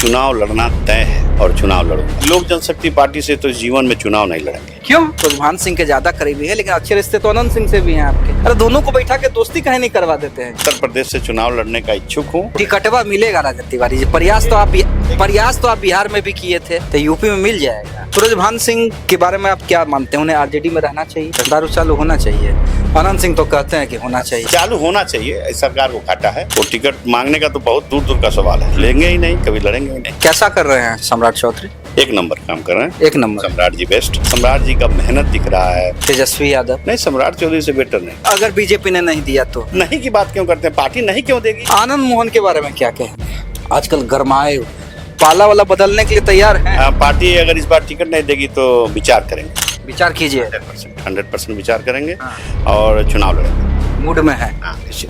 चुनाव लड़ना तय है और चुनाव लड़ूंगा। लोक जनशक्ति पार्टी से तो जीवन में चुनाव नहीं लड़ेंगे। क्यों? सुरभान सिंह के ज्यादा करीबी है, लेकिन अच्छे रिश्ते तो अनंत सिंह से भी हैं आपके। अरे दोनों को बैठा के दोस्ती कहीं नहीं करवा देते हैं। उत्तर प्रदेश से चुनाव लड़ने का इच्छुक हूँ। टिकटवा मिलेगा राजन तिवारी जी। प्रयास तो आप बिहार में भी किए थे, तो यूपी में मिल जाएगा। सुरभान सिंह के बारे में आप क्या मानते हैं? उन्हें आरजेडी में रहना चाहिए, दारू चालू होना चाहिए? अनंत सिंह तो कहते हैं कि होना चाहिए। चालू होना चाहिए, सरकार को घाटा है। वो टिकट मांगने का तो बहुत दूर दूर का सवाल है। लेंगे ही नहीं, कभी लड़ेंगे ही नहीं। कैसा कर रहे हैं सम्राट चौधरी? एक नंबर काम कर रहे हैं। एक नंबर। सम्राट जी बेस्ट। सम्राट जी का मेहनत दिख रहा है। तेजस्वी यादव? नहीं, सम्राट चौधरी से बेटर नहीं। अगर बीजेपी ने नहीं दिया तो? नहीं की बात क्यों करते हैं? पार्टी नहीं क्यों देगी? आनंद मोहन के बारे में क्या कहेंगे? आजकल गरमाए पाला वाला बदलने के लिए तैयार है। पार्टी अगर इस बार टिकट नहीं देगी तो विचार करेंगे। विचार कीजिए। 100% विचार करेंगे और चुनाव लड़ेंगे। मूड में है? निश्चित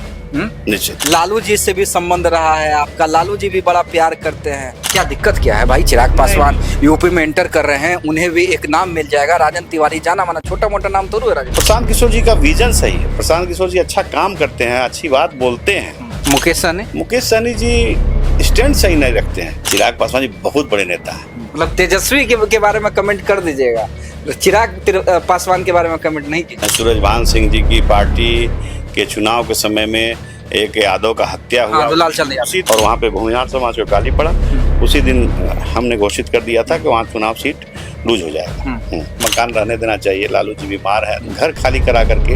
निश्चित। लालू जी से भी संबंध रहा है आपका, लालू जी भी बड़ा प्यार करते हैं। क्या दिक्कत क्या है भाई? चिराग पासवान यूपी में एंटर कर रहे हैं, उन्हें भी एक नाम मिल जाएगा। राजन तिवारी जाना माना छोटा मोटा नाम थोड़ा है। राजन प्रशांत किशोर जी का विजन सही है। प्रशांत किशोर जी अच्छा काम करते हैं, अच्छी बात बोलते हैं। मुकेश सहनी जी स्टैंड सही नहीं रखते हैं। चिराग पासवान जी बहुत बड़े नेता हैं। मतलब तेजस्वी के बारे में कमेंट कर दीजिएगा, चिराग पासवान के बारे में कमेंट नहीं कीजिए। सुरजभान सिंह जी की पार्टी के चुनाव के समय में एक यादव का हत्या हुआ, और वहाँ पे भूमिहार समाज को गाली पड़ा। उसी दिन हमने घोषित कर दिया था कि वहाँ चुनाव सीट लूज हो जाएगा। मकान रहने देना चाहिए। लालू जी बीमार है, घर खाली करा करके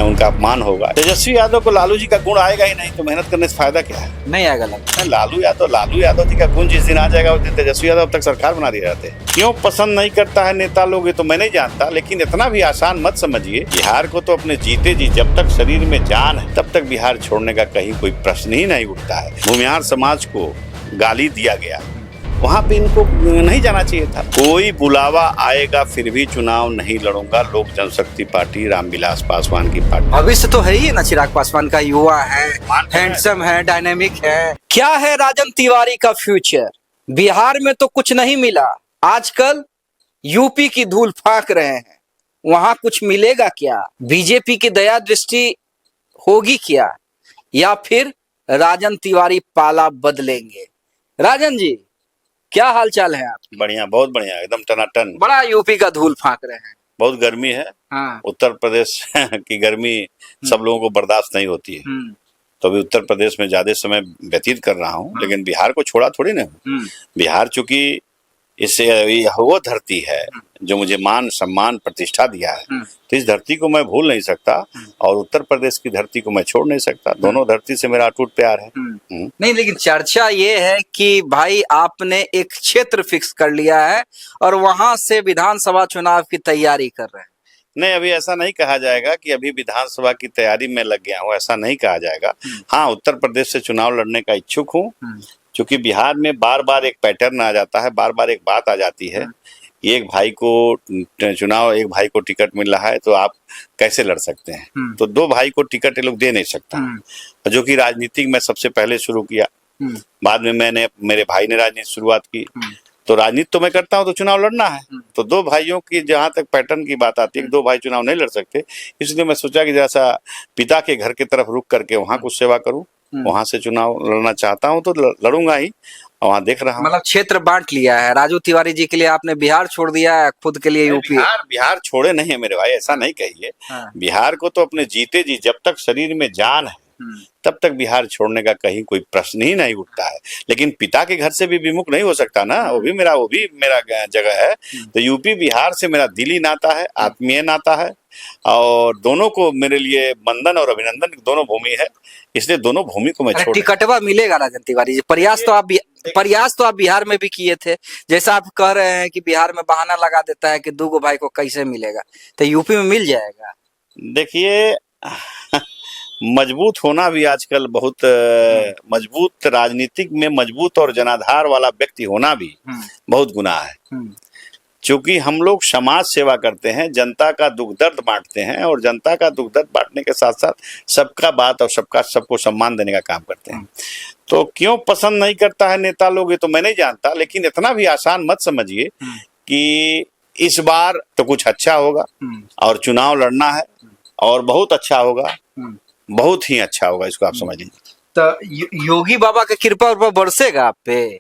उनका अपमान होगा। तेजस्वी यादव को लालू जी का गुण आएगा ही नहीं, तो मेहनत करने से फायदा क्या है? नहीं आएगा। लगता लालू यादव जी का गुण जिस दिन आ जाएगा उस दिन तेजस्वी यादव तक सरकार बना दिए जाते हैं। क्यों पसंद नहीं करता है नेता लोग, ये तो मैं नहीं जानता, लेकिन इतना भी आसान मत समझिए। बिहार को तो अपने जीते जी जब तक शरीर में जान है तब तक बिहार छोड़ने का कहीं कोई प्रश्न ही नहीं उठता है। भूमिहार समाज को गाली दिया गया, वहाँ पे इनको नहीं जाना चाहिए था। कोई बुलावा आएगा फिर भी चुनाव नहीं लड़ूंगा। लोक जनशक्ति पार्टी रामविलास पासवान की पार्टी। भविष्य तो है ही ना चिराग पासवान का। युवा है, हैंडसम है, डायनेमिक है। क्या है राजन तिवारी का फ्यूचर? बिहार में तो कुछ नहीं मिला, आजकल यूपी की धूल फांक रहे हैं। वहां कुछ मिलेगा क्या? बीजेपी की दया दृष्टि होगी क्या, या फिर राजन तिवारी पाला बदलेंगे? राजन जी क्या हाल चाल है आप? बढ़िया, बहुत बढ़िया, एकदम टनाटन। बड़ा यूपी का धूल फांक रहे हैं। बहुत गर्मी है। हाँ। उत्तर प्रदेश की गर्मी सब लोगों को बर्दाश्त नहीं होती है, तो अभी उत्तर प्रदेश में ज्यादा समय व्यतीत कर रहा हूँ। लेकिन बिहार को छोड़ा थोड़ी ना। बिहार चूंकि इससे वो धरती है जो मुझे मान सम्मान प्रतिष्ठा दिया है, तो इस धरती को मैं भूल नहीं सकता और उत्तर प्रदेश की धरती को मैं छोड़ नहीं सकता। दोनों धरती से मेरा अटूट प्यार है। नहीं, लेकिन चर्चा ये है कि भाई आपने एक क्षेत्र फिक्स कर लिया है और वहां से विधानसभा चुनाव की तैयारी कर रहे हैं। नहीं, अभी ऐसा नहीं कहा जाएगा कि अभी विधानसभा की तैयारी में लग गया हूँ, ऐसा नहीं कहा जाएगा। हाँ, उत्तर प्रदेश से चुनाव लड़ने का इच्छुक हूँ, क्योंकि बिहार में बार बार एक पैटर्न आ जाता है, बार बार एक बात आ जाती है। एक भाई को टिकट मिल रहा है तो आप कैसे लड़ सकते हैं? तो दो भाई को टिकट ये लोग दे नहीं सकता, जो कि राजनीति में सबसे पहले शुरू किया। बाद में मेरे भाई ने राजनीति शुरुआत की। तो राजनीति तो मैं करता हूँ, तो चुनाव लड़ना है। तो दो भाइयों की जहां तक पैटर्न की बात आती है, दो भाई चुनाव नहीं लड़ सकते, इसलिए मैं सोचा कि जैसा पिता के घर की तरफ रुक करके वहां कुछ सेवा करूं, वहां से चुनाव लड़ना चाहता हूं, तो लड़ूंगा ही। और वहां देख रहा हूं। मतलब क्षेत्र बांट लिया है। राजू तिवारी जी के लिए आपने बिहार छोड़ दिया है, खुद के लिए यूपी? बिहार छोड़े नहीं है मेरे भाई, ऐसा नहीं कहिए। बिहार को तो अपने जीते जी जब तक शरीर में जान है तब तक बिहार छोड़ने का कहीं कोई प्रश्न ही नहीं उठता है। लेकिन पिता के घर से भी विमुख नहीं हो सकता ना, वो भी मेरा जगह है। तो यूपी बिहार से मेरा दिली नाता है, आत्मीय नाता है, और दोनों को मेरे लिए वंदन और अभिनंदन, दोनों भूमि है, इसलिए दोनों भूमि को मैं छोड़। टिकटवा मिलेगा राजन तिवारी जी? प्रयास तो आप बिहार में भी किए थे। जैसा आप कह रहे हैं कि बिहार में बहाना लगा देता है कि दो भाई को कैसे मिलेगा, तो यूपी में मिल जाएगा। देखिए, मजबूत होना भी आजकल बहुत मजबूत, राजनीतिक में मजबूत और जनाधार वाला व्यक्ति होना भी बहुत गुनाह है। क्योंकि हम लोग समाज सेवा करते हैं, जनता का दुख दर्द बांटते हैं, और जनता का दुख दर्द बांटने के साथ साथ सबका बात और सबको सम्मान देने का काम करते हैं। तो क्यों पसंद नहीं करता है नेता लोग, ये तो मैं नहीं जानता, लेकिन इतना भी आसान मत समझिए कि इस बार तो कुछ अच्छा होगा और चुनाव लड़ना है और बहुत अच्छा होगा, बहुत ही अच्छा होगा, इसको आप समझ लीजिए। तो योगी बाबा का कृपा बरसेगा आप पे?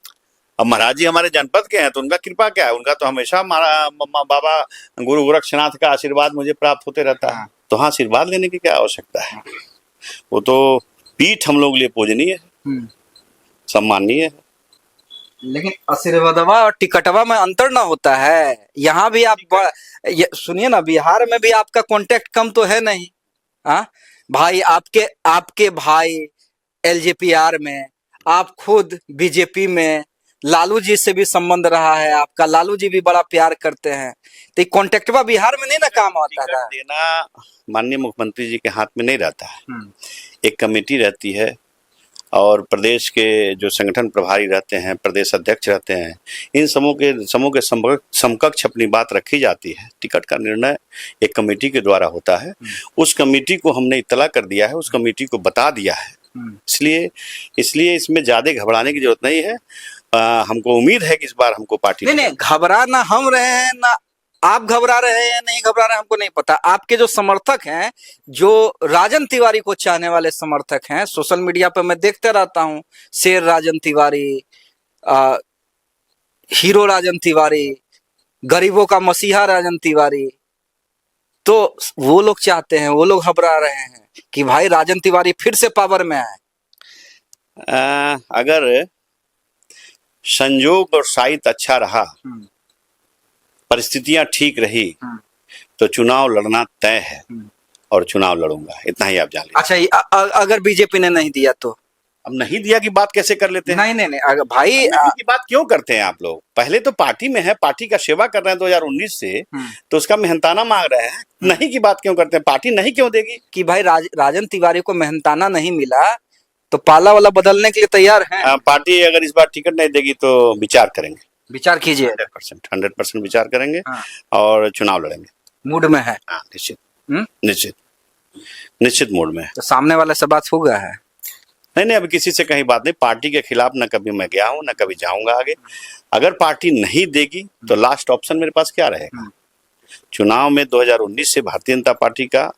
अब महाराज जी हमारे जनपद के हैं तो उनका कृपा क्या है, उनका तो हमेशा हमारा बाबा गुरु गोरक्षनाथ का आशीर्वाद मुझे प्राप्त होते रहता है, तो हाँ आशीर्वाद लेने की क्या आवश्यकता है। वो तो पीठ हम लोग लिए पूजनीय है, सम्माननीय है। लेकिन आशीर्वादवा और टिकटवा में अंतर ना होता है। यहाँ भी आप सुनिए ना, बिहार में भी आपका कांटेक्ट कम तो है नहीं। हाँ भाई, आपके भाई एलजेपीआर में, आप खुद बीजेपी में, लालू जी से भी संबंध रहा है आपका, लालू जी भी बड़ा प्यार करते हैं, तो कॉन्टेक्टवा बिहार में नहीं ना काम आता था। देना माननीय मुख्यमंत्री जी के हाथ में नहीं रहता है। एक कमेटी रहती है और प्रदेश के जो संगठन प्रभारी रहते हैं, प्रदेश अध्यक्ष रहते हैं, इन समूह के समकक्ष अपनी बात रखी जाती है। टिकट का निर्णय एक कमेटी के द्वारा होता है। उस कमेटी को हमने इत्तला कर दिया है, उस कमेटी को बता दिया है। इसलिए इसमें ज्यादा घबराने की जरूरत नहीं है। हमको उम्मीद है कि इस बार हमको पार्टी नहीं घबरा ना हम रहे हैं ना आप घबरा रहे हैं, नहीं घबरा रहे हैं हमको नहीं पता। आपके जो समर्थक हैं, जो राजन तिवारी को चाहने वाले समर्थक हैं, सोशल मीडिया पे मैं देखते रहता हूं, शेर राजन तिवारी, हीरो राजन तिवारी, गरीबों का मसीहा राजन तिवारी, तो वो लोग चाहते हैं, वो लोग घबरा रहे हैं कि भाई राजन तिवारी फिर से पावर में आए। अगर संजोग और साहित्य अच्छा रहा, परिस्थितियां ठीक रही, तो चुनाव लड़ना तय है और चुनाव लड़ूंगा, इतना ही आप जान लीजिए। अच्छा, अगर बीजेपी ने नहीं दिया तो? अब नहीं दिया की बात कैसे कर लेते हैं? नहीं अगर भाई की बात क्यों करते हैं आप लोग? पहले तो पार्टी में है, पार्टी का सेवा कर रहे हैं 2019 से, तो उसका मेहनताना मांग रहे हैं। नहीं की बात क्यों करते हैं? पार्टी नहीं क्यों देगी? कि भाई राजन तिवारी को मेहनताना नहीं मिला तो पाला वाला बदलने के लिए तैयार है। पार्टी अगर इस बार टिकट नहीं देगी तो विचार करेंगे, विचार कीजिए। 100% विचार करेंगे और चुनाव लड़ेंगे। मूड में है? हाँ, निश्चित मूड में है। तो सामने वाले से बात हो गया है? नहीं अभी किसी से कहीं बात नहीं। पार्टी के खिलाफ न कभी मैं गया हूं, न कभी जाऊंगा आगे। अगर पार्टी नहीं देगी तो लास्ट ऑप्शन मेरे पास क्या रहेगा? चुनाव में 2019 से भारतीय जनता पार्टी का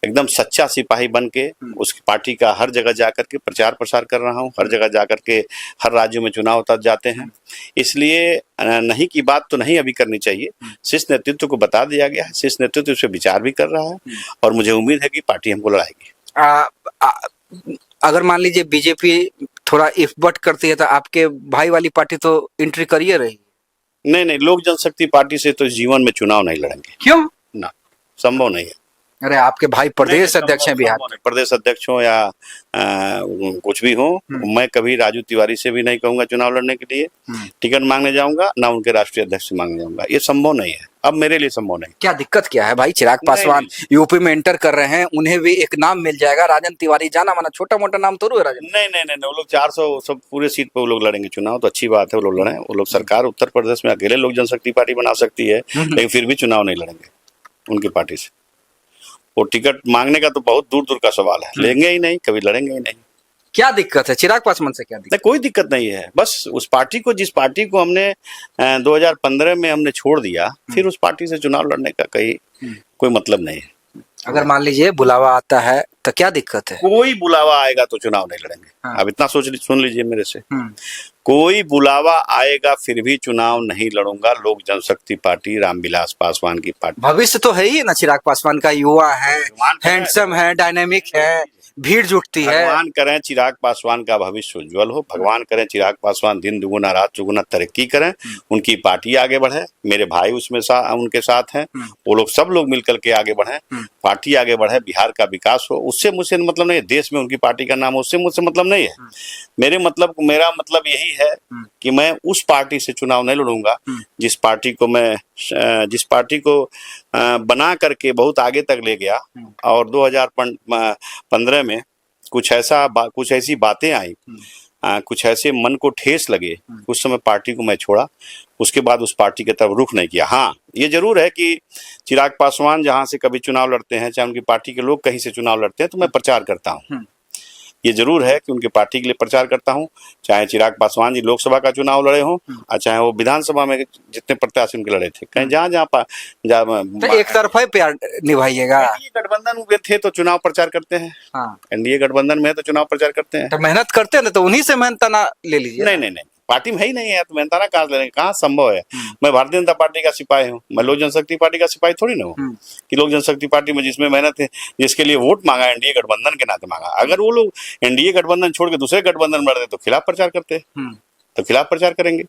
एकदम सच्चा सिपाही बन के उस पार्टी का हर जगह जाकर के प्रचार प्रसार कर रहा हूं। हर जगह जाकर के हर राज्यों में चुनाव उतर जाते हैं। इसलिए नहीं की बात तो नहीं अभी करनी चाहिए। शीर्ष नेतृत्व को बता दिया गया है, शीर्ष नेतृत्व इस पर विचार भी कर रहा है और मुझे उम्मीद है कि पार्टी हमको लड़ाएगी। अगर मान लीजिए बीजेपी थोड़ा इफ बट करती है तो आपके भाई वाली पार्टी तो एंट्री करिए रही। नहीं लोक जनशक्ति पार्टी से तो जीवन में चुनाव नहीं लड़ेंगे। क्यों? ना, संभव नहीं है। अरे आपके भाई प्रदेश अध्यक्ष हैं बिहार, प्रदेश अध्यक्ष हो या कुछ भी हो, मैं कभी राजू तिवारी से भी नहीं कहूंगा चुनाव लड़ने के लिए टिकट मांगने जाऊंगा, ना उनके राष्ट्रीय अध्यक्ष से मांगने जाऊंगा। ये संभव नहीं है, अब मेरे लिए संभव नहीं। क्या दिक्कत क्या है भाई? चिराग पासवान यूपी में एंटर कर रहे हैं, उन्हें भी एक नाम मिल जाएगा। राजन तिवारी जाना माना छोटा मोटा नाम तो है राजन। नहीं वो लोग 400 सब पूरे सीट पे वो लोग लड़ेंगे चुनाव, तो अच्छी बात है वो लोग लड़े। वो लोग सरकार उत्तर प्रदेश में अकेले लोक जनशक्ति पार्टी बना सकती है, लेकिन फिर भी चुनाव नहीं लड़ेंगे उनकी पार्टी से। वो टिकट मांगने का तो बहुत दूर का सवाल है, लेंगे ही नहीं, कभी लड़ेंगे ही नहीं। क्या दिक्कत है चिराग पासवान से? क्या दिक्कत? कोई दिक्कत नहीं है। बस उस पार्टी को, जिस पार्टी को हमने 2015 में हमने छोड़ दिया, फिर उस पार्टी से चुनाव लड़ने का कोई मतलब नहीं है। अगर मान लीजिए बुलावा आता है तो क्या दिक्कत है? कोई बुलावा आएगा तो चुनाव नहीं लड़ेंगे। अब इतना सुन लीजिए मेरे से, कोई बुलावा आएगा फिर भी चुनाव नहीं लड़ूंगा। लोक जनशक्ति पार्टी रामविलास पासवान की पार्टी। भविष्य तो है ही ना चिराग पासवान का, युवा है, हैंडसम है, डायनेमिक है, भीड़ जुटती है। भगवान करें चिराग पासवान का भविष्य उज्जवल हो। भगवान करें चिराग पासवान दिन दुगुना रात चौगुना तरक्की करें, उनकी पार्टी आगे बढ़े, मेरे भाई उसमें उनके साथ हैं, वो लोग सब लोग मिलकर के आगे बढ़े, पार्टी आगे बढ़े, बिहार का विकास हो। उससे मुझसे मतलब नहीं है, देश में उनकी पार्टी का नाम, उससे मुझसे मतलब नहीं है। मेरा मतलब यही है कि मैं उस पार्टी से चुनाव नहीं लड़ूंगा जिस पार्टी को बना करके बहुत आगे तक ले गया और 2015 में कुछ ऐसी बातें आई, कुछ ऐसे मन को ठेस लगे, उस समय पार्टी को मैं छोड़ा। उसके बाद उस पार्टी की तरफ रुख नहीं किया। हाँ, ये जरूर है कि चिराग पासवान जहां से कभी चुनाव लड़ते हैं, चाहे उनकी पार्टी के लोग कहीं से चुनाव लड़ते हैं, तो मैं प्रचार करता हूँ। ये जरूर है कि उनकी पार्टी के लिए प्रचार करता हूं, चाहे चिराग पासवान जी लोकसभा का चुनाव लड़े हों और चाहे वो विधानसभा में जितने प्रत्याशी उनके लड़े थे। कहीं जहां तो एक तरफा प्यार निभाइएगा। गठबंधन में थे तो चुनाव प्रचार करते हैं। हाँ। एनडीए गठबंधन में है तो चुनाव प्रचार करते हैं। तो मेहनत करते हैं ना, तो उन्हीं से मेहनत ना ले लीजिए। नहीं पार्टी में है ही नहीं है तो मेहनताना कहाँ से लेंगे, कहाँ संभव है। मैं भारतीय जनता पार्टी का सिपाही हूँ, मैं लोक जनशक्ति पार्टी का सिपाही थोड़ी ना हूँ कि लोक जनशक्ति पार्टी में जिसमें मेहनत है, जिसके लिए वोट मांगा एनडीए गठबंधन के नाते मांगा। अगर वो लोग एनडीए गठबंधन छोड़ के दूसरे गठबंधन में बढ़ते तो खिलाफ प्रचार करते, तो खिलाफ प्रचार करेंगे।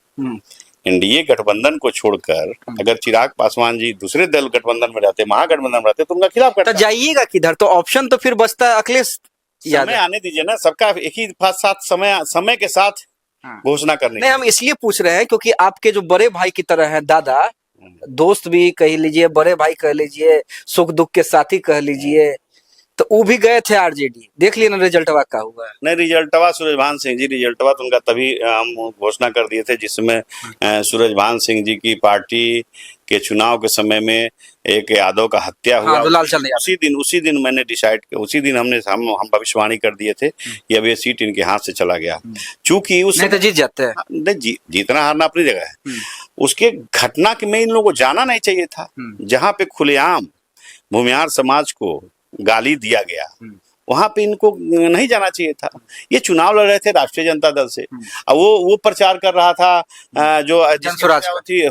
एनडीए गठबंधन को छोड़कर अगर चिराग पासवान जी दूसरे दल गठबंधन में रहते, महागठबंधन में रहते तो उनका खिलाफ करते। तो जाइएगा किधर, तो ऑप्शन तो फिर बचता है अखिलेश यादव। समय आने दीजिए ना, सबका एक ही साथ समय के साथ घोषणा करनी। नहीं, हम इसलिए पूछ रहे हैं क्योंकि आपके जो बड़े भाई की तरह हैं, दादा, दोस्त भी कह लीजिए, बड़े भाई कह लीजिए, सुख दुख के साथी कह लीजिए, तो वो भी गए थे आरजेडी। देख लिए ना रिजल्टवा का हुआ। नहीं, रिजल्टवा सूरजभान सिंह जी, रिजल्टवा तो उनका तभी हम घोषणा कर दिए थे जिसमें सूरजभान सिंह जी की पार्टी के चुनाव के समय में एक यादव का हत्या हुआ। उसी दिन मैंने डिसाइड किया, उसी दिन हम भविष्यवाणी कर दिए थे कि अब ये सीट इनके हाथ से चला गया। चूंकि उस नहीं तो जीत जाते हैं। नहीं, जीतना हारना अपनी जगह है। उसके घटना के में इन लोगों को जाना नहीं चाहिए था, जहाँ पे खुलेआम भूमिहार समाज को गाली दिया गया, वहां पे इनको नहीं जाना चाहिए था। ये चुनाव लड़ रहे थे राष्ट्रीय जनता दल से, अब वो प्रचार कर रहा था जो जनसुराज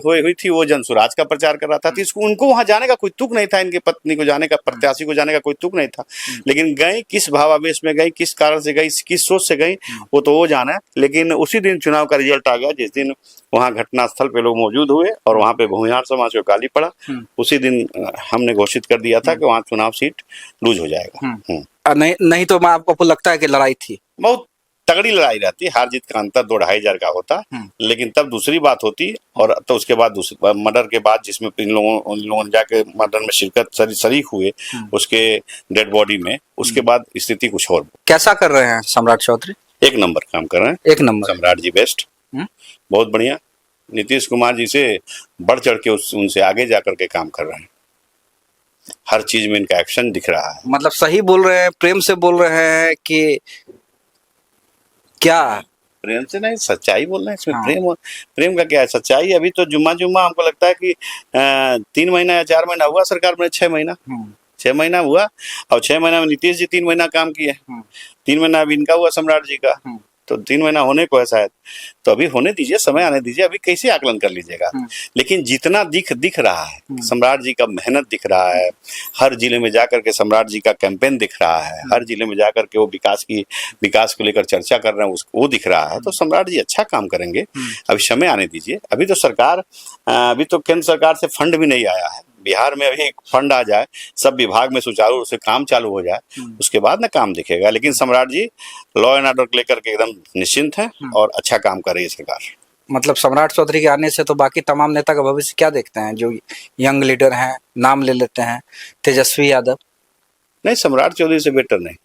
हुई थी, वो जनसुराज का प्रचार कर रहा था। तो इसको उनको वहां जाने का कोई तुक नहीं था, इनके पत्नी को जाने का, प्रत्याशी को जाने का कोई तुक नहीं था। लेकिन गई किस भावावेश में गई, किस कारण से गई, किस सोच से गई, वो तो वो जाना है। लेकिन उसी दिन चुनाव का रिजल्ट आ गया, जिस दिन वहां घटना स्थल पे लोग मौजूद हुए और वहां पे भूमिहार समाज को गाली पड़ा, उसी दिन हमने घोषित कर दिया था कि वहां चुनाव सीट लूज हो जाएगा। नहीं तो आपको लगता है कि लड़ाई थी? बहुत तगड़ी लड़ाई रहती, हार जीत का अंतर 2-2.5 का होता, लेकिन तब दूसरी बात होती। और तो उसके बाद मर्डर के बाद, जिसमें इन लोगों ने जाके मर्डर में शिरकत शरीक हुए उसके डेड बॉडी में, उसके बाद स्थिति कुछ और। कैसा कर रहे हैं सम्राट चौधरी? एक नंबर काम कर रहे हैं, एक नंबर। सम्राट जी बेस्ट, बहुत बढ़िया। नीतीश कुमार जी से बढ़ चढ़ के उनसे आगे जाकर के काम कर रहे हैं, हर चीज में इनका एक्शन दिख रहा है। मतलब सही बोल रहे हैं, प्रेम से बोल रहे हैं कि क्या? प्रेम से नहीं, सच्चाई बोल रहे हैं इसमें। प्रेम का क्या है, सच्चाई। अभी तो जुम्मा हमको लगता है कि 3 महीना या 4 महीना हुआ सरकार में, 6 महीना 6 महीना हुआ। और 6 महीना में नीतीश जी 3 महीना काम किए, 3 महीना अभी इनका हुआ सम्राट जी का, तो 3 महीना होने को है शायद। तो अभी होने दीजिए, समय आने दीजिए, अभी कैसे आकलन कर लीजिएगा। लेकिन जितना दिख रहा है, सम्राट जी का मेहनत दिख रहा है, हर जिले में जाकर के सम्राट जी का कैंपेन दिख रहा है, हर जिले में जाकर के वो विकास को लेकर चर्चा कर रहे हैं, वो दिख रहा है। तो सम्राट जी अच्छा काम करेंगे, अभी समय आने दीजिए। अभी तो केंद्र सरकार से फंड भी नहीं आया है। बिहार में अभी एक फंड आ जाए, सब विभाग में सुचारू रूप से काम चालू हो जाए, उसके बाद ना काम दिखेगा। लेकिन सम्राट जी लॉ एंड ऑर्डर को लेकर के एकदम निश्चिंत है और अच्छा काम कर रही है सरकार। मतलब सम्राट चौधरी के आने से तो बाकी तमाम नेता का भविष्य क्या देखते हैं? जो यंग लीडर हैं, नाम ले लेते हैं, तेजस्वी यादव। नहीं, सम्राट चौधरी से बेटर नहीं।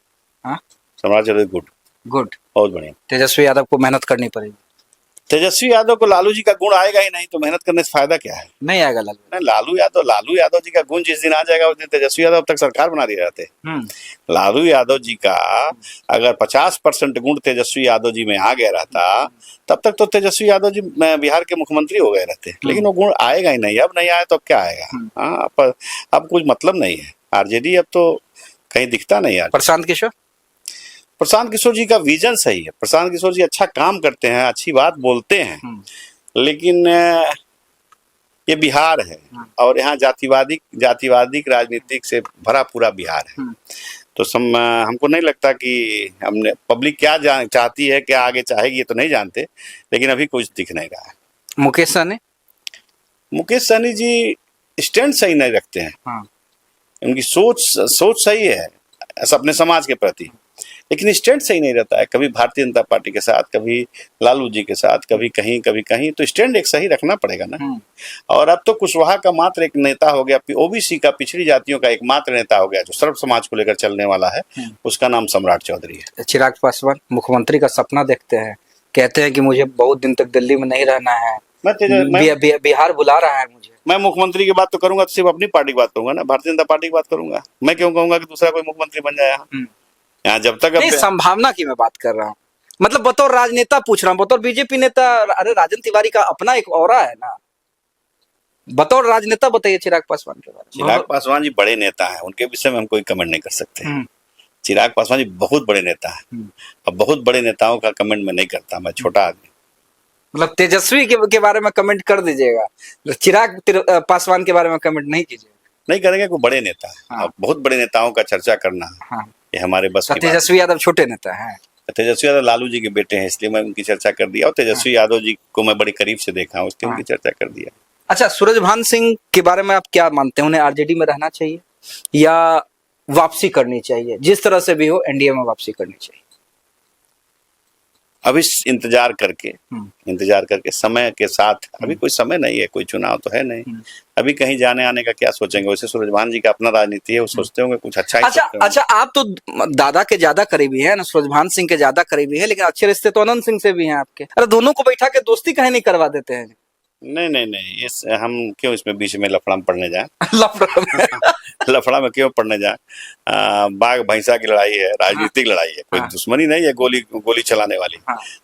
सम्राट चौधरी गुड, बहुत बढ़िया। तेजस्वी यादव को मेहनत करनी पड़ेगी। तेजस्वी यादव को लालू जी का गुण आएगा ही नहीं, तो मेहनत करने से फायदा क्या है? नहीं आएगा लालू यादव जी का गुण जिस दिन आ जाएगा उस दिन तेजस्वी यादव अब तक सरकार बना दिए रहते। लालू यादव जी का अगर 50% गुण तेजस्वी यादव जी में आ गया रहता, तब तक तो तेजस्वी यादव जी बिहार के मुख्यमंत्री हो गए रहते। लेकिन वो गुण आएगा ही नहीं, अब नहीं आया तो अब क्या आएगा? अब कुछ मतलब नहीं है। आरजेडी अब तो कहीं दिखता नहीं है। प्रशांत किशोर जी का विजन सही है, प्रशांत किशोर जी अच्छा काम करते हैं, अच्छी बात बोलते हैं, लेकिन ये बिहार है और यहाँ जातिवादी राजनीतिक से भरा पूरा बिहार है। तो हमको नहीं लगता कि हमने पब्लिक क्या चाहती है, क्या आगे चाहेगी, ये तो नहीं जानते। लेकिन अभी कुछ दिख नहीं रहा है। मुकेश सहनी जी स्टैंड सही नहीं रखते हैं। उनकी सोच सही है अपने समाज के प्रति, लेकिन स्टैंड सही नहीं रहता है। कभी भारतीय जनता पार्टी के साथ, कभी लालू जी के साथ, कभी कहीं। तो स्टैंड एक सही रखना पड़ेगा ना। और अब तो कुशवाहा का मात्र एक नेता हो गया, ओबीसी का, पिछड़ी जातियों का एकमात्र नेता हो गया जो सर्व समाज को लेकर चलने वाला है, उसका नाम सम्राट चौधरी है। चिराग पासवान मुख्यमंत्री का सपना देखते हैं, कहते हैं कि मुझे बहुत दिन तक दिल्ली में नहीं रहना है, बिहार बुला रहा है मुझे। मैं मुख्यमंत्री की बात तो करूंगा तो सिर्फ अपनी पार्टी की बात करूंगा ना, भारतीय जनता पार्टी की बात करूंगा। मैं क्यों कहूंगा कि दूसरा कोई मुख्यमंत्री बन जाए यहाँ जब तक नहीं, संभावना की मैं बात कर रहा हूँ, मतलब बतौर राजनेता पूछ रहा हूँ, बतौर बीजेपी नेता। अरे राजन तिवारी का अपना एक ऑरा है ना, बतौर राजनेता बताइए चिराग पासवान के बारे में। चिराग पासवान जी बड़े नेता हैं, उनके विषय में हम कोई कमेंट नहीं कर सकते। चिराग पासवान जी बहुत बड़े नेता है, अब बहुत बड़े नेताओं का कमेंट मैं नहीं करता, मैं छोटा आदमी। मतलब तेजस्वी के बारे में कमेंट कर दीजिएगा, पासवान के बारे में कमेंट नहीं कीजिएगा। नहीं करेंगे, कोई बड़े नेता है। हाँ। अब बहुत बड़े नेताओं का चर्चा करना हाँ। ये हमारे बस की बात तेजस्वी यादव छोटे नेता हैं। है। तेजस्वी यादव लालू जी के बेटे हैं, इसलिए मैं उनकी चर्चा कर दिया, और तेजस्वी यादव जी को मैं बड़ी करीब से देखा हूँ, इसलिए उनकी चर्चा कर दिया। अच्छा, सूरजभान सिंह के बारे में आप क्या मानते हैं? उन्हें आरजेडी में रहना चाहिए या वापसी करनी चाहिए? जिस तरह से भी हो एनडीए में वापसी करनी चाहिए। अभी इंतजार करके समय के साथ, अभी कोई समय नहीं है, कोई चुनाव तो है नहीं, अभी कहीं जाने आने का क्या सोचेंगे। वैसे सूरजभान जी का अपना राजनीति है, वो सोचते होंगे कुछ अच्छा ही सोचते होंगे। अच्छा, आप तो दादा के ज्यादा करीबी है ना, सूरजभान सिंह के ज्यादा करीबी है, लेकिन अच्छे रिश्ते तो अनंत सिंह से भी हैं आपके। अरे दोनों को बैठा के दोस्ती कहीं नहीं करवा देते हैं? नहीं, इस हम क्यों इसमें बीच में लफड़ा में पड़ने जाए। लफड़ा में क्यों पड़ने जाए? बाघ भैंसा की लड़ाई है, राजनीतिक लड़ाई है, कोई दुश्मनी नहीं है गोली चलाने वाली।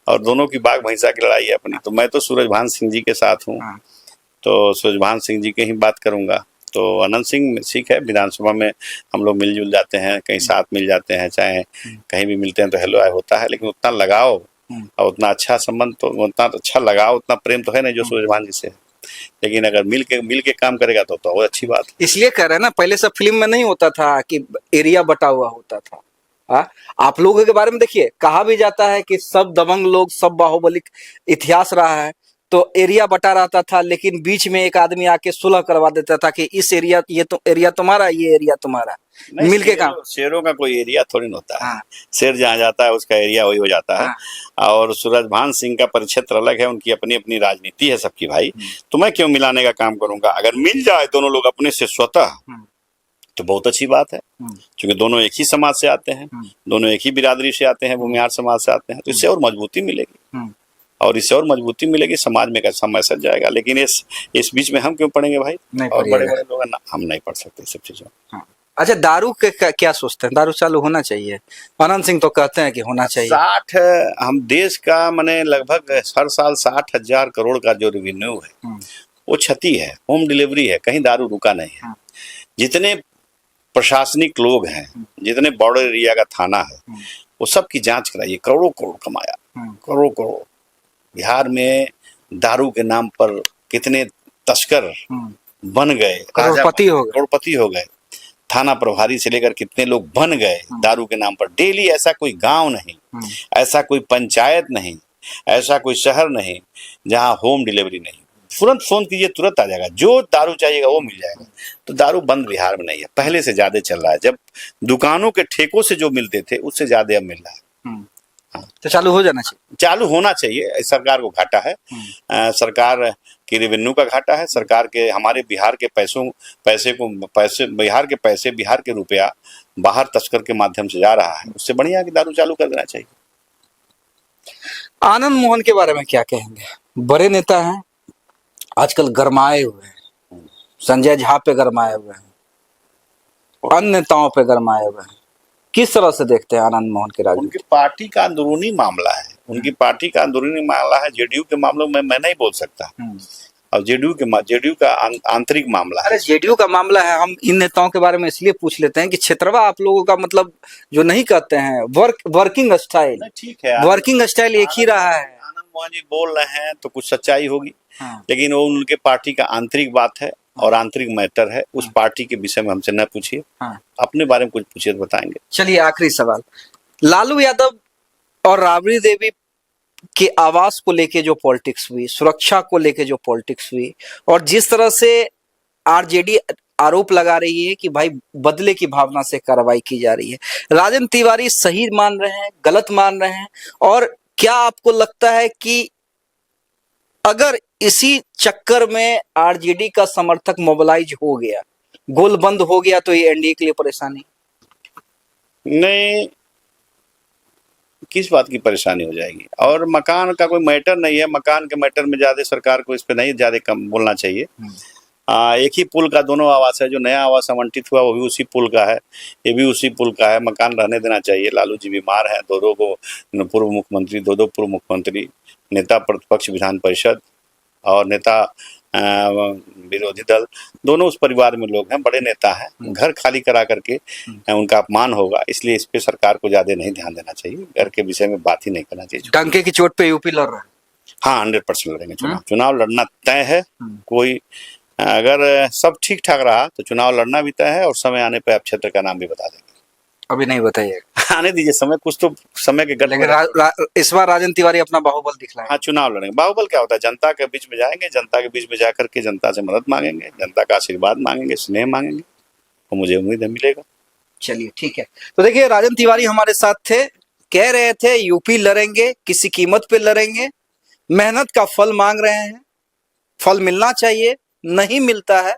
और दोनों की बाघ भैंसा की लड़ाई है अपनी। तो मैं तो सूरजभान सिंह जी के साथ हूँ, तो सूरजभान सिंह जी के ही बात करूंगा। तो अनंत सिंह ठीक है, विधानसभा में हम लोग मिलजुल जाते हैं, कहीं साथ मिल जाते हैं, चाहे कहीं भी मिलते हैं तो हेलो हाय होता है, लेकिन उतना लगाव और उतना अच्छा संबंध, तो उतना अच्छा लगाव, उतना प्रेम तो है नहीं जो सूरजभान जी से है। लेकिन अगर मिल के काम करेगा तो और अच्छी बात है। इसलिए कह रहे हैं ना, पहले सब फिल्म में नहीं होता था कि एरिया बटा हुआ होता था। आप लोगों के बारे में देखिए, कहा भी जाता है कि सब दबंग लोग, सब बाहुबली इतिहास रहा है, तो एरिया बटा रहता था, लेकिन बीच में एक आदमी आके सुलह करवा देता था कि इस एरिया, ये तो एरिया तुम्हारा, ये एरिया तुम्हारा, मिलके काम। शेरों का कोई एरिया थोड़ी ना होता है। शेर जहाँ जाता है उसका एरिया वही हो जाता है। और सूरजभान सिंह का परिक्षेत्र अलग है, उनकी अपनी अपनी राजनीति है सबकी भाई। तो मैं क्यों मिलाने का काम करूंगा? अगर मिल जाए दोनों लोग अपने से स्वतः तो बहुत अच्छी बात है, क्योंकि दोनों एक ही समाज से आते हैं, दोनों एक ही बिरादरी से आते हैं, भूमिहार समाज से आते हैं, तो इससे और मजबूती मिलेगी, और इससे और मजबूती मिलेगी, समाज में कैसा मैसेज जाएगा। लेकिन इस बीच में हम क्यों पढ़ेंगे भाई? और बड़े बड़े लोग हम नहीं पढ़ सकते सब चीजों। अच्छा, दारू के क्या सोचते हैं? दारू चालू होना चाहिए? अनंत सिंह तो कहते हैं कि होना चाहिए। 60 हम देश का मैंने लगभग हर साल 60,000 करोड़ का जो रेवेन्यू है वो क्षति है, होम डिलीवरी है, कहीं दारू रुका नहीं है। जितने प्रशासनिक लोग हैं, जितने बॉर्डर एरिया का थाना है, वो सब की जांच कराइए। करोड़ों करोड़ कमाया, करोड़ों करोड़। बिहार में दारू के नाम पर कितने तस्कर बन गए, करोड़पति हो गए। थाना प्रभारी से लेकर कितने लोग बन गए दारू के नाम पर। डेली ऐसा कोई गांव नहीं, ऐसा कोई पंचायत नहीं, ऐसा कोई शहर नहीं जहां होम डिलीवरी नहीं। तुरंत फोन कीजिए, तुरंत आ जाएगा, जो दारू चाहिएगा वो मिल जाएगा। तो दारू बंद बिहार में नहीं है, पहले से ज्यादा चल रहा है। जब दुकानों के ठेकों से जो मिलते थे उससे ज्यादा अब मिल रहा है। तो चालू हो जाना चाहिए, चालू होना चाहिए। सरकार को घाटा है, सरकार की रेवेन्यू का घाटा है, सरकार के, हमारे बिहार के बिहार के पैसे, बिहार के रुपया बाहर तस्कर के माध्यम से जा रहा है। उससे बढ़िया कि दारू चालू कर देना चाहिए। आनंद मोहन के बारे में क्या कहेंगे? बड़े नेता हैं, आजकल गरमाए हुए हैं, संजय झा पे गरमाए हुए हैं, अन्य नेताओं पे गरमाए हुए हैं। किस तरह से देखते हैं आनंद मोहन की राजनीति? उनकी पार्टी का अंदरूनी मामला है, उनकी पार्टी का अंदरूनी मामला है। जेडीयू के मामलों में मैं नहीं बोल सकता, और जेडीयू का आंतरिक मामला है। अरे जेडीयू का मामला है, हम इन नेताओं के बारे में इसलिए पूछ लेते हैं कि क्षेत्रवा आप लोगों का मतलब जो नहीं कहते हैं वर्किंग स्टाइल, ठीक है, वर्किंग स्टाइल एक ही रहा है। आनंद मोहन जी बोल रहे हैं तो कुछ सच्चाई होगी, लेकिन वो उनके पार्टी का आंतरिक बात है और आंतरिक मैटर है। उस पार्टी के विषय में हमसे न पूछिए, अपने बारे में कुछ पूछिए तो बताएंगे। चलिए, आखिरी सवाल, लालू यादव और राबड़ी देवी के आवास को लेके जो पॉलिटिक्स हुई, सुरक्षा को लेके जो पॉलिटिक्स हुई, और जिस तरह से आरजेडी आरोप लगा रही है कि भाई बदले की भावना से कार्रवाई की जा रही है, राजन तिवारी सही मान रहे हैं, गलत मान रहे हैं? और क्या आपको लगता है कि अगर इसी चक्कर में आरजेडी का समर्थक मोबिलाइज हो गया, गोल बंद हो गया, तो ये एनडीए के लिए परेशानी? नहीं, किस बात की परेशानी हो जाएगी? और मकान का कोई मैटर नहीं है, मकान के मैटर में ज्यादा सरकार को इस पे नहीं ज्यादा कम बोलना चाहिए। एक ही पुल का दोनों आवास है, जो नया आवास आवंटित हुआ वो भी उसी पुल का है, ये भी उसी पुल का है। मकान रहने देना चाहिए। लालू जी बीमार हैं, दो पूर्व मुख्यमंत्री, दो पूर्व मुख्यमंत्री, नेता प्रतिपक्ष विधान परिषद और नेता विरोधी दल, दोनों उस परिवार में लोग हैं, बड़े नेता हैं। घर खाली करा करके उनका अपमान होगा, इसलिए इस पे सरकार को ज्यादा नहीं ध्यान देना चाहिए। घर के विषय में बात ही नहीं करना चाहिए। डंके की चोट पे यूपी लड़ रहा है। हाँ 100% लड़ेंगे चुनाव। चुनाव लड़ना तय है। कोई अगर सब ठीक ठाक रहा तो चुनाव लड़ना भी तय है, और समय आने पे आप क्षेत्र का नाम भी बता देंगे। अभी नहीं बताइएगा। आने दीजिए समय, कुछ तो समय के गढ़ में लेकिन इस बार राजन तिवारी अपना बाहुबल दिखलाएंगे। हाँ चुनाव लड़ेंगे। बाहुबल क्या होता है, जनता के बीच में जाएंगे, जनता के बीच में जाकर के जनता से मदद मांगेंगे, जनता का आशीर्वाद मांगेंगे, स्नेह मांगेंगे, और मुझे उम्मीद है मिलेगा। चलिए ठीक है। तो देखिए राजन तिवारी हमारे साथ थे, कह रहे थे यूपी लड़ेंगे, किसी कीमत पे लड़ेंगे, मेहनत का फल मांग रहे हैं, फल मिलना चाहिए, नहीं मिलता है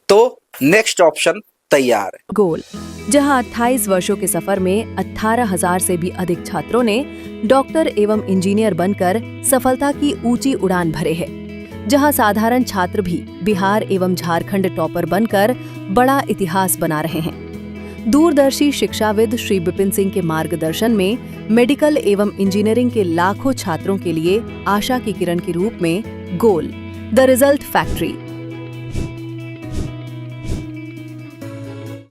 तो नेक्स्ट ऑप्शन तैयार है। गोल, जहां 28 वर्षों के सफर में 18,000 से भी अधिक छात्रों ने डॉक्टर एवं इंजीनियर बनकर सफलता की ऊंची उड़ान भरे है, जहां साधारण छात्र भी बिहार एवं झारखंड टॉपर बनकर बड़ा इतिहास बना रहे हैं। दूरदर्शी शिक्षाविद श्री विपिन सिंह के मार्गदर्शन में मेडिकल एवं इंजीनियरिंग के लाखों छात्रों के लिए आशा की किरण के रूप में गोल, द रिजल्ट फैक्ट्री